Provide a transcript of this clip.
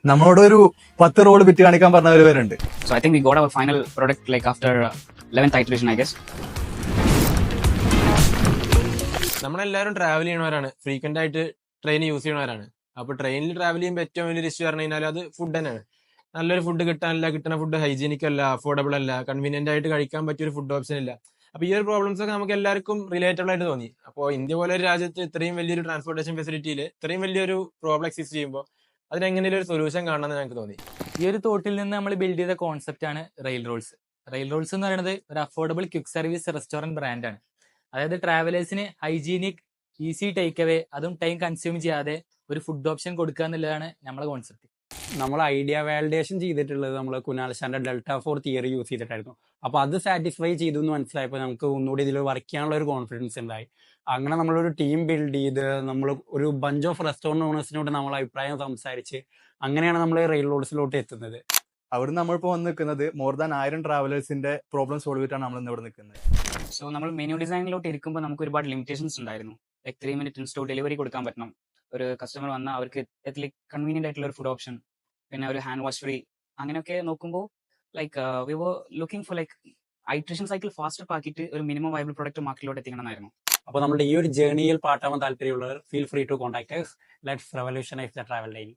നമ്മളോട് ഒരു 10 റോള് വിറ്റ് കാണിക്കാൻ പറഞ്ഞവർ വരുന്നുണ്ട്. So I think we got our final product like after 11th iteration, I guess. നമ്മളെല്ലാവരും ട്രാവൽ ചെയ്യണവരാണ്, ഫ്രീക്വന്റ് ആയിട്ട് ട്രെയിൻ യൂസ് ചെയ്യണവരാണ്. അപ്പോൾ ട്രെയിനിൽ ട്രാവൽ ചെയ്യുമ്പോൾ ഏറ്റവും വലിയൊരു ഇഷ്യൂ പറഞ്ഞു കഴിഞ്ഞാൽ അത് ഫുഡ് തന്നെയാണ്. നല്ലൊരു ഫുഡ് കിട്ടാനില്ല, കിട്ടുന്ന ഫുഡ് ഹൈജീനിക് അല്ല, അഫോർഡബിൾ അല്ല, കൺവീനിയന്റ് ആയിട്ട് കഴിക്കാൻ പറ്റിയൊരു ഫുഡ് ഓപ്ഷൻ ഇല്ല. അപ്പൊ ഈ ഒരു പ്രോബ്ലംസ് ഒക്കെ നമുക്ക് എല്ലാവർക്കും റിലേറ്റബിൾ ആയിട്ട് തോന്നി. അപ്പോൾ ഇന്ത്യ പോലെ ഒരു രാജ്യത്ത് ഇത്രയും വലിയൊരു ട്രാൻസ്പോർട്ടേഷൻ ഫെസിലിറ്റിയിൽ ഇത്രയും വലിയൊരു പ്രോബ്ലം എക്സിസ്റ്റ് ചെയ്യുമ്പോൾ അതിനെങ്ങനെയും ഒരു സൊല്യൂഷൻ കാണണമെന്ന് ഞങ്ങൾക്ക് തോന്നി. ഈ ഒരു തോട്ടിൽ നിന്ന് നമ്മൾ ബിൽഡ് ചെയ്ത കോൺസെപ്റ്റ് ആണ് റെയിൽ റോൾസ്. റെയിൽ റോൾസ് എന്ന് പറയുന്നത് ഒരു അഫോർഡബിൾ ക്വിക്ക് സർവീസ് റെസ്റ്റോറന്റ് ബ്രാൻഡാണ്. അതായത് ട്രാവലേഴ്സിന് ഹൈജീനിക്, ഈസി ടേക്ക് അവേ, അതും ടൈം കൺസ്യൂം ചെയ്യാതെ ഒരു ഫുഡ് ഓപ്ഷൻ കൊടുക്കുക എന്നുള്ളതാണ് നമ്മളെ കോൺസെപ്റ്റ്. നമ്മൾ ഐഡിയ വാലിഡേഷൻ ചെയ്തിട്ടുള്ളത് നമ്മൾ കുനാൽഷാന്റെ ഡെൽറ്റ 4 തിയറി യൂസ് ചെയ്തിട്ടായിരുന്നു. അപ്പൊ അത് സാറ്റിസ്ഫൈ ചെയ്തു എന്ന് മനസ്സിലായപ്പോൾ നമുക്ക് ഒന്നുകൂടി ഇതിൽ വർക്ക് ചെയ്യാനുള്ള ഒരു കോൺഫിഡൻസ് ഉണ്ടായി. അങ്ങനെ നമ്മളൊരു ടീം ബിൽഡ് ചെയ്ത് നമ്മൾ ഒരു ബഞ്ച് ഓഫ് റെസ്റ്റോറൻറ്റ് ഓണേഴ്സിനോട് നമ്മൾ അഭിപ്രായം സംസാരിച്ച് അങ്ങനെയാണ് നമ്മൾ റെയിൽ റോഡ്സിലോട്ട് എത്തുന്നത്. അവിടെ നമ്മളിപ്പോൾ വന്ന് നിൽക്കുന്നത് മോർ ദാൻ 1000 ട്രാവലേഴ്സിന്റെ പ്രോബ്ലം സോൾവ് ചെയ്തിട്ടാണ് നമ്മൾ ഇന്ന് ഇവിടെ നിൽക്കുന്നത്. സോ നമ്മൾ മെനു ഡിസൈനിലോട്ട് ഇരിക്കുമ്പോൾ നമുക്ക് ഒരുപാട് ലിമിറ്റേഷൻസ് ഉണ്ടായിരുന്നു. ലൈക്ക് 3 minute ഇൻസ്റ്റോ ഡെലിവറി കൊടുക്കാൻ പറ്റണം, ഒരു കസ്റ്റമർ വന്നാൽ അവർക്ക് ലൈക്ക് കൺവീനിയന്റ് ആയിട്ടുള്ള ഒരു ഫുഡ് ഓപ്ഷൻ, പിന്നെ ഒരു ഹാൻഡ് വാഷ് ഫ്രീ, അങ്ങനെയൊക്കെ നോക്കുമ്പോൾ like we were looking for like iteration cycle faster ആക്കിയിട്ട് ഒരു മിനിമം വയബിൾ പ്രൊഡക്റ്റ് മാർക്കറ്റിലോട്ട് എത്തിക്കണമെന്നായിരുന്നു. അപ്പോൾ നമ്മുടെ ഈ ഒരു ജേർണിയിൽ പാർട്ടാവാൻ താല്പര്യമുള്ളവർ feel free to contact us. Let's revolutionize the travel daily.